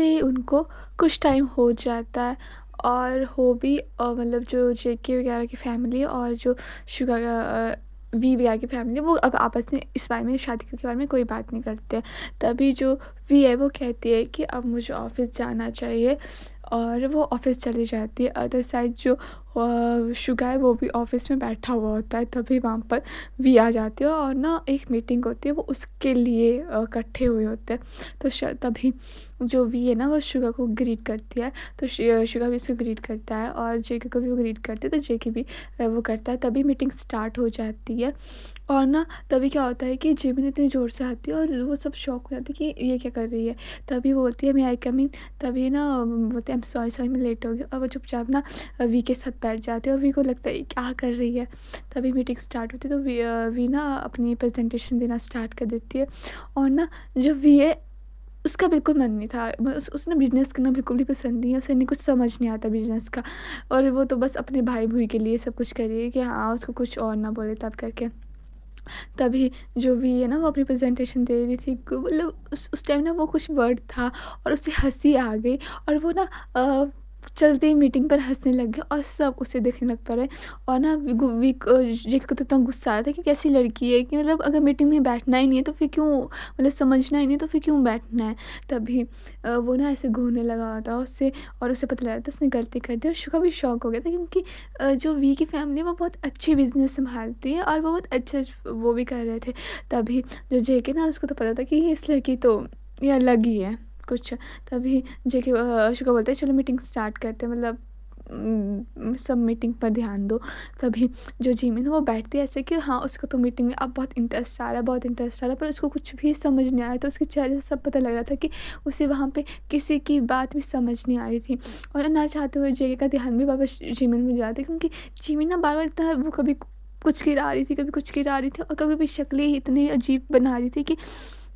ऐसे उनको कुछ टाइम हो जाता है और हो भी मतलब जो जेके वगैरह की फैमिली और जो शुगर वी वगैरह की फैमिली वो अब आपस में इस बारे में शादी के बारे में कोई बात नहीं करते हैं। तभी जो वी है वो कहती है कि अब मुझे ऑफिस जाना चाहिए और वो ऑफिस चली जाती है। अदर साइड जो शुगा है वो भी ऑफिस में बैठा हुआ होता है। तभी वहाँ पर वी आ जाती है और ना एक मीटिंग होती है, वो उसके लिए इकट्ठे हुए होते हैं। तो तभी जो वी है ना वो शुगा को ग्रीट करती है। तो शुगा भी उसको ग्रीट करता है और जेके को भी वो ग्रीट करते हैं। तो जेके भी वो करता है। तभी मीटिंग स्टार्ट हो जाती है और ना तभी क्या होता है कि जिमिन इतनी ज़ोर से आती है और वो सब शॉक हो जाते हैं कि ये क्या कर रही है। तभी वो बोलती है मे आई कम इन। तभी ना बोलते हैं आई एम सॉरी सॉरी मैं लेट हो गई और वो चुपचाप ना वी के साथ बैठ जाते हैं और वी को लगता है ये क्या कर रही है। तभी मीटिंग स्टार्ट होती है। तो वी ना अपनी प्रेजेंटेशन देना स्टार्ट कर देती है और ना जो वी है उसका बिल्कुल मन नहीं था। उसने बिजनेस करना बिल्कुल भी पसंद नहीं है। उसे नहीं कुछ समझ नहीं आता बिजनेस का और वो तो बस अपने भाई भूई के लिए सब कुछ कर रही है कि हाँ उसको कुछ और ना बोले तब करके। तभी जो वी है ना वो अपनी प्रेजेंटेशन दे रही थी, मतलब उस टाइम ना वो कुछ वर्ड था और उसे हंसी आ गई और वो ना चलते ही मीटिंग पर हंसने लग गए और सब उसे देखने लग पड़े। और ना जेके को तो इतना गुस्सा आया था कि कैसी लड़की है कि मतलब अगर मीटिंग में बैठना ही नहीं है तो फिर क्यों, मतलब समझना ही नहीं तो फिर क्यों बैठना है। तभी वो ना ऐसे घूरने लगा था उससे और उसे पता लगा था उसने गलती कर दी और शुका भी शौक हो गया था क्योंकि जो वी की फैमिली है वो बहुत अच्छे बिजनेस संभालती है और वो बहुत अच्छे वो भी कर रहे थे। तभी जो जेके ना उसको तो पता था कि ये इस लड़की तो ये अलग ही है कुछ। तभी जेके शुका बोलते हैं चलो मीटिंग स्टार्ट करते हैं, मतलब सब मीटिंग पर ध्यान दो। तभी जो जिमिन है वो बैठती है ऐसे कि हाँ उसको तो मीटिंग में अब बहुत इंटरेस्ट आ रहा है, बहुत इंटरेस्ट आ रहा है, पर उसको कुछ भी समझ नहीं आया। तो उसके चेहरे से सब पता लग रहा था कि उसे वहाँ पे किसी की बात भी समझ नहीं आ रही थी और ना चाहते हुए जेके का ध्यान भी वापस जिमिन में जाता क्योंकि जिमिन ना बार बार इतना वो कभी कुछ गिरा रही थी, कभी कुछ गिरा रही थी और कभी भी शक्लें ही इतनी अजीब बना रही थी कि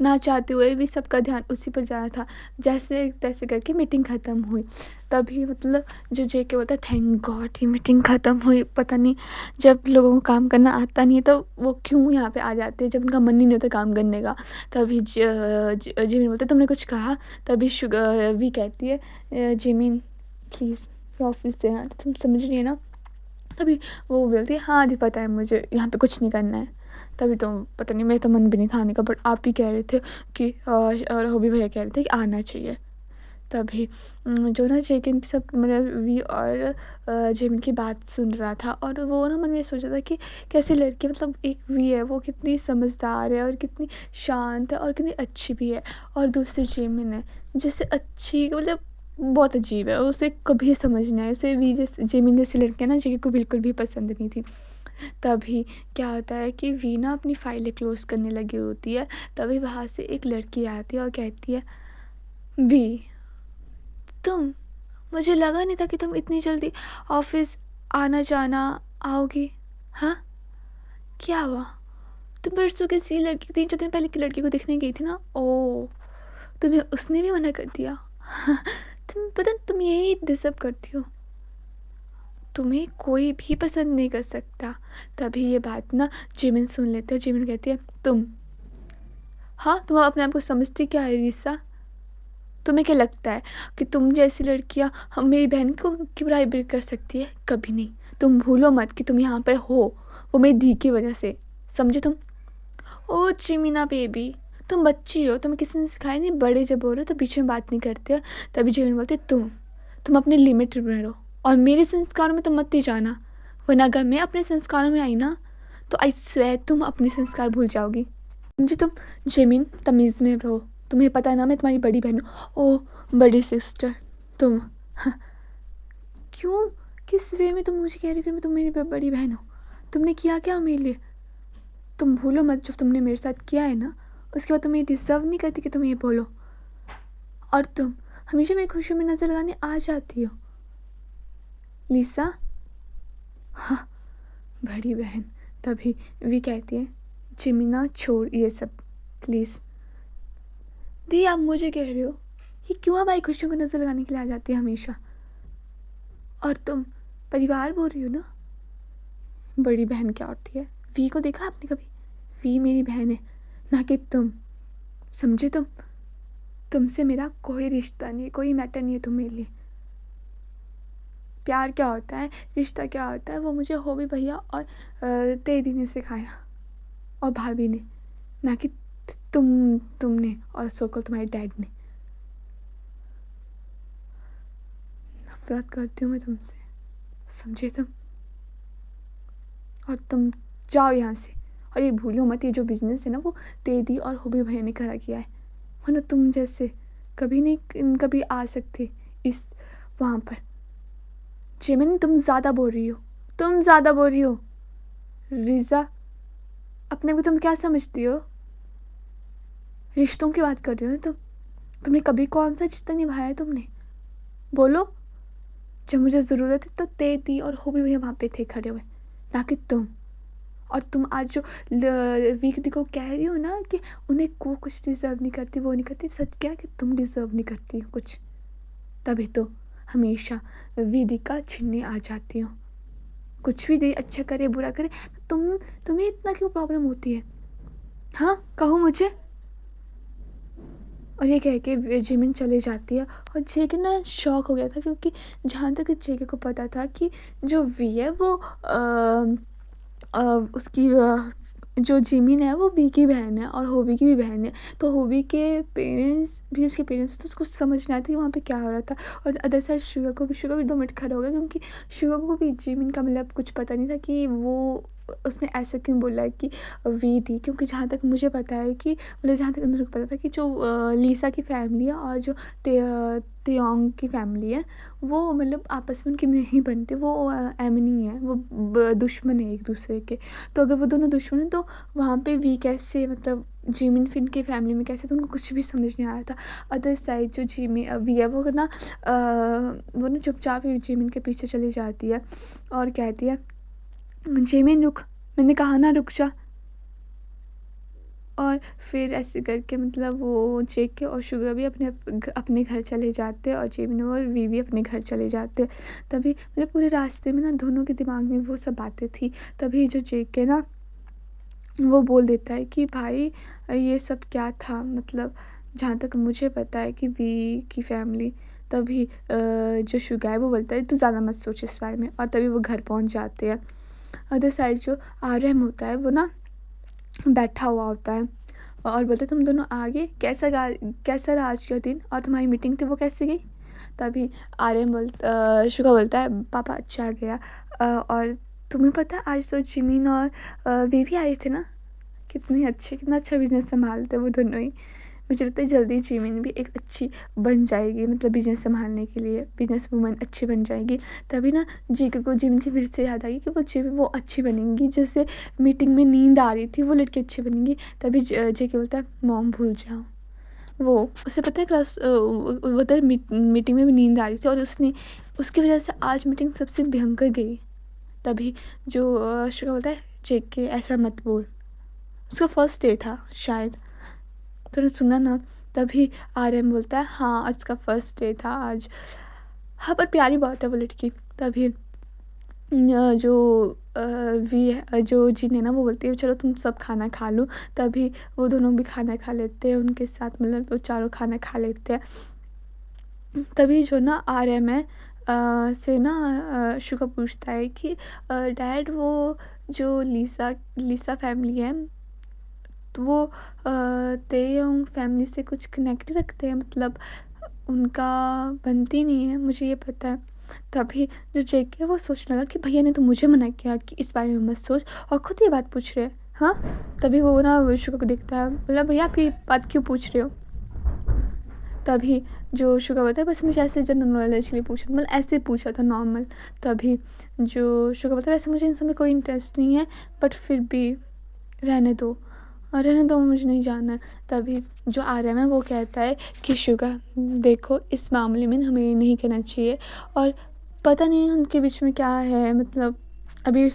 ना चाहते हुए भी सबका ध्यान उसी पर जा रहा था। जैसे तैसे करके मीटिंग ख़त्म हुई। तभी मतलब जो जेके बोलता है थैंक गॉड ये मीटिंग ख़त्म हुई। पता नहीं जब लोगों को काम करना आता नहीं है तो वो क्यों यहाँ पे आ जाते हैं जब उनका मन ही नहीं होता काम करने का। तभी जिमिन बोलते तुमने कुछ कहा। तभी शुगर भी कहती है जिमिन प्लीज़ ऑफिस से हाँ तुम समझ रही है ना। तभी वो बोलती है हाँ जी पता है मुझे यहाँ पे कुछ नहीं करना है। तभी तो पता नहीं मेरा तो मन भी नहीं था आने का, बट आप ही कह रहे थे कि और हॉबी भैया कह रहे थे कि आना चाहिए। तभी जो ना जेकिन सब मतलब वी और जेमिन की बात सुन रहा था और वो ना मन में सोच रहा था कि कैसी लड़की, मतलब एक वी है वो कितनी समझदार है और कितनी शांत है और कितनी अच्छी भी है और दूसरी जेमिन है जैसे अच्छी मतलब बहुत अजीब है, उसे कभी समझ नहीं आया। उसे वी जैसे जेमिन जैसी लड़कियाँ ना जेके को बिल्कुल भी पसंद नहीं थी। तभी क्या होता है कि वी ना अपनी फाइलें क्लोज करने लगी होती है। तभी वहाँ से एक लड़की आती है और कहती है वी तुम, मुझे लगा नहीं था कि तुम इतनी जल्दी ऑफिस आना जाना आओगी। हाँ क्या हुआ, तुम परसों किसी लड़की 3 4 दिन पहले की लड़की को देखने गई थी ना। ओ तुम्हें उसने भी मना कर दिया। तुम पता तुम यही डिजर्व करती हो, तुम्हें कोई भी पसंद नहीं कर सकता। तभी ये बात ना जिमिन सुन लेते हो। जिमिन कहती है तुम, हाँ तुम अपने आप को समझती क्या है रीसा, तुम्हें क्या लगता है कि तुम जैसी लड़कियां हम मेरी बहन को क्यों बुराई कर सकती है, कभी नहीं। तुम भूलो मत कि तुम यहाँ पर हो वो मेरी धी की वजह से, समझे तुम। ओ चिमिना बेबी तुम बच्ची हो, तुम्हें किसी ने सिखाया नहीं, बड़े जब बोल रहे हो तो बीच में बात नहीं करते हो। तभी जिमिन बोलते तुम अपने लिमिट में रहो और मेरे संस्कारों में तुम मत ही जाना, वरना अगर मैं अपने संस्कारों में आई ना तो आई स्वेयर तुम अपने संस्कार भूल जाओगी। जी तुम जिमिन तमीज़ में रहो, तुम्हें पता है ना मैं तुम्हारी बड़ी बहन हूँ। ओ बड़ी सिस्टर तुम, हाँ, क्यों किस वे में तुम मुझे कह रही हो कि मैं तुम मेरी बड़ी बहन हो, तुमने किया क्या मेरे लिए। तुम भूलो मत जो तुमने मेरे साथ किया है ना, उसके बाद तुम ये डिज़र्व नहीं करती कि तुम ये बोलो। और तुम हमेशा मेरी खुशियों में नज़र लगाने आ जाती हो लिसा। हाँ बड़ी बहन। तभी वी कहती है जिमिना छोड़ ये सब प्लीज़। दी आप मुझे कह रहे हो ये क्यों हमारी खुशियों को नज़र लगाने के लिए आ जाती है हमेशा। और तुम परिवार बोल रही हो ना, बड़ी बहन क्या होती है, वी को देखा आपने कभी, वी मेरी बहन है ना कि तुम, समझे तुम। तुमसे मेरा कोई रिश्ता नहीं है, कोई मैटर नहीं है तुम मेरे लिए। प्यार क्या होता है, रिश्ता क्या होता है, वो मुझे हॉबी भैया और तेरी ने सिखाया, और भाभी ने, ना कि तुमने और सोकल तुम्हारे डैड ने। नफरत करती हूँ मैं तुमसे, समझे तुम? और तुम जाओ यहाँ से। और ये भूलो मत, ये जो बिजनेस है ना, वो तेरी और हॉबी भैया ने खड़ा किया है, वरना तुम जैसे कभी नहीं कभी आ सकते इस वहाँ पर। जिमिन, तुम ज़्यादा बोल रही हो, तुम ज़्यादा बोल रही हो। रिज़ा, अपने को तुम क्या समझती हो? रिश्तों की बात कर रही हो ना तुम? तुमने कभी कौन सा रिश्ता निभाया है तुमने? बोलो। जब मुझे ज़रूरत है तो तेरी और हॉबी भैया वहाँ पे थे खड़े हुए, ना कि तुम। और तुम आज जो वीकली को कह रही हो ना कि उन्हें वो कुछ डिज़र्व नहीं करती, वो नहीं करती, सच क्या है कि तुम डिज़र्व नहीं करती हो कुछ, तभी तो हमेशा वेदिका छीनने आ जाती हो। कुछ भी दे, अच्छा करे बुरा करे, तो तुम्हें इतना क्यों प्रॉब्लम होती है? हाँ, कहो मुझे। और ये कह के जिमिन चले जाती है, और जेके ना शॉक हो गया था, क्योंकि जहाँ तक जेके को पता था कि जो वी है वो उसकी जो जिमिन है वो वी की बहन है और होबी की भी बहन है। तो होबी के पेरेंट्स भी उसके पेरेंट्स, तो उसको समझ नहीं आया था कि वहाँ पे क्या हो रहा था। और अदर साइड शुगर भी 2 मिनट खड़ा हो गया, क्योंकि शुगर को भी जिमिन का मतलब कुछ पता नहीं था कि वो उसने ऐसा क्यों बोला है कि वी थी। क्योंकि जहाँ तक मुझे पता है कि मतलब जहाँ तक उन लोगों को पता था कि जो लीसा की फैमिली है और जो तेयोंग की फैमिली है, वो मतलब आपस में उनकी नहीं बनती, वो एमनी है, वो दुश्मन है एक दूसरे के। तो अगर वो दोनों दुश्मन हैं तो वहाँ पे वी कैसे, मतलब जिमिन फिन की फैमिली में कैसे, तो उनको कुछ भी समझ नहीं आ रहा था। अदर साइड जो जिमी वी है वो ना चुपचाप ही जिमिन के पीछे चली जाती है और कहती है, जिमिन रुक, मैंने कहा ना रुक जा। और फिर ऐसे करके मतलब वो जेके और शुगर भी अपने अपने घर चले जाते, और जिमिन और वी भी अपने घर चले जाते। तभी मतलब पूरे रास्ते में ना दोनों के दिमाग में वो सब बातें थी। तभी जो जेके ना वो बोल देता है कि भाई ये सब क्या था, मतलब जहाँ तक मुझे पता है कि वी की फैमिली। तभी जो शुगर है वो बोलता है तू ज़्यादा मत सोच इस बारे में, और तभी वो घर पहुँच जाते हैं। अदर साइड जो आर्यम होता है वो ना बैठा हुआ होता है और बोलता है तुम दोनों आगे कैसा रहा आज का दिन, और तुम्हारी मीटिंग थी वो कैसे गई? तभी शुगा बोलता है पापा अच्छा गया। और तुम्हें पता है आज तो जिमिन और वी भी आए थे ना, कितना अच्छा बिजनेस संभालते हैं वो दोनों ही। मुझे लगता है जल्दी जिमिन भी एक अच्छी बन जाएगी, मतलब बिजनेस संभालने के लिए बिजनेस वूमन अच्छी बन जाएगी। तभी ना जेके को जिमिन की फिर से याद आई कि वो अच्छी बनेंगी, जैसे मीटिंग में नींद आ रही थी वो लड़की अच्छी बनेंगी। तभी जेके बोलता है मॉम भूल जाओ, वो उसे पता है उधर मीटिंग में भी नींद आ रही थी, और उसने उसकी वजह से आज मीटिंग सबसे भयंकर गई। तभी जो शुगा बोलता है जेके ऐसा मत बोल, उसका फर्स्ट डे था शायद, तूने सुना ना? तभी आर्यन बोलता है हाँ आज उसका फर्स्ट डे था आज। हाँ पर प्यारी बहुत है वो लड़की। तभी जो वी है, जो जिन है ना, वो बोलती है चलो तुम सब खाना खा लो। तभी वो दोनों भी खाना खा लेते हैं उनके साथ, मतलब वो चारों खाना खा लेते हैं। तभी जो ना आर्यन है से ना शुगा पूछता है कि डैड वो जो लीसा फैमिली है, तो वो तेयोंग फैमिली से कुछ कनेक्ट रखते हैं, मतलब उनका बनती नहीं है, मुझे ये पता है। तभी जो जेके है वो सोचने लगा कि भैया ने तो मुझे मना किया कि इस बारे में मत सोच, और खुद ये बात पूछ रहे हैं। हाँ, तभी वो ना शुगा को देखता है, बोला भैया आप ये बात क्यों पूछ रहे हो? तभी जो शुगा बोलता है बस मुझे ऐसे जनरल नॉलेज के लिए पूछा, मतलब ऐसे पूछा था नॉर्मल। तभी जो शुगा बोलता है वैसे मुझे इन सब में कोई इंटरेस्ट नहीं है, बट फिर भी रहने दो, और रहने दो, मुझे नहीं जानना है। तभी जो आर्यन है वो कहता है कि शुगा देखो इस मामले में हमें ये नहीं करना चाहिए, और पता नहीं उनके बीच में क्या है, मतलब अभी।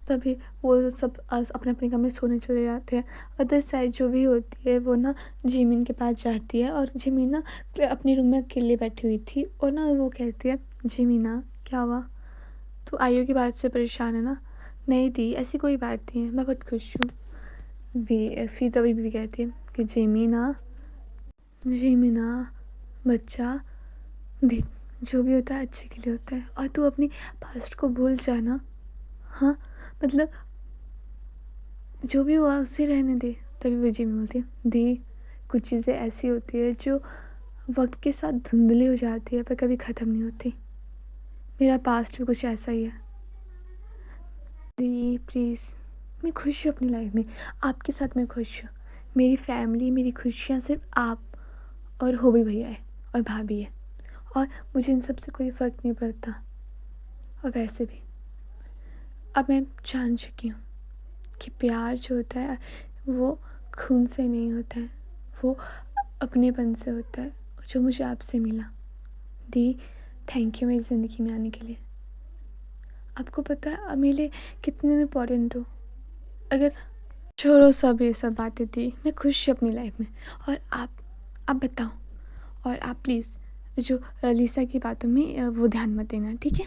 तभी वो सब अपने अपने कमरे सोने चले जाते हैं। अदर साइड जो भी होती है वो ना जिमिन के पास जाती है, और जिमिन ना अपने रूम में अकेले बैठी हुई थी, और ना वो कहती है जिमिना क्या हुआ, तू आयु की बात से परेशान है ना? नहीं दी, ऐसी कोई बात नहीं है, मैं बहुत खुश हूँ। फिर तभी भी कहती है कि जिमिना जी मीना, बच्चा, देख, जो भी होता है अच्छे के लिए होता है और तू अपनी पास्ट को भूल जा ना। हाँ, मतलब जो भी हुआ उसे रहने दे। तभी वो जी में बोलती है, दी, कुछ चीज़ें ऐसी होती है जो वक्त के साथ धुंधली हो जाती है पर कभी ख़त्म नहीं होती। मेरा पास्ट भी कुछ ऐसा ही है। दी प्लीज़, मैं खुश हूँ अपनी लाइफ में, आपके साथ मैं खुश हूँ। मेरी फैमिली, मेरी खुशियाँ सिर्फ आप और हो भी भैया है और भाभी है, और मुझे इन सब से कोई फ़र्क नहीं पड़ता। और वैसे भी अब मैं जान चुकी हूँ कि प्यार जो होता है वो खून से नहीं होता है, वो अपनेपन से होता है, जो मुझे आपसे मिला। दी, थैंक यू मेरी ज़िंदगी में आने के लिए। आपको पता है आप मेरे लिए कितने इम्पोर्टेंट हो। अगर छोड़ो सब ये सब बातें दी, मैं खुश हूँ अपनी लाइफ में। और आप बताओ, और आप प्लीज़ जो लिसा की बातों में वो ध्यान मत देना, ठीक है?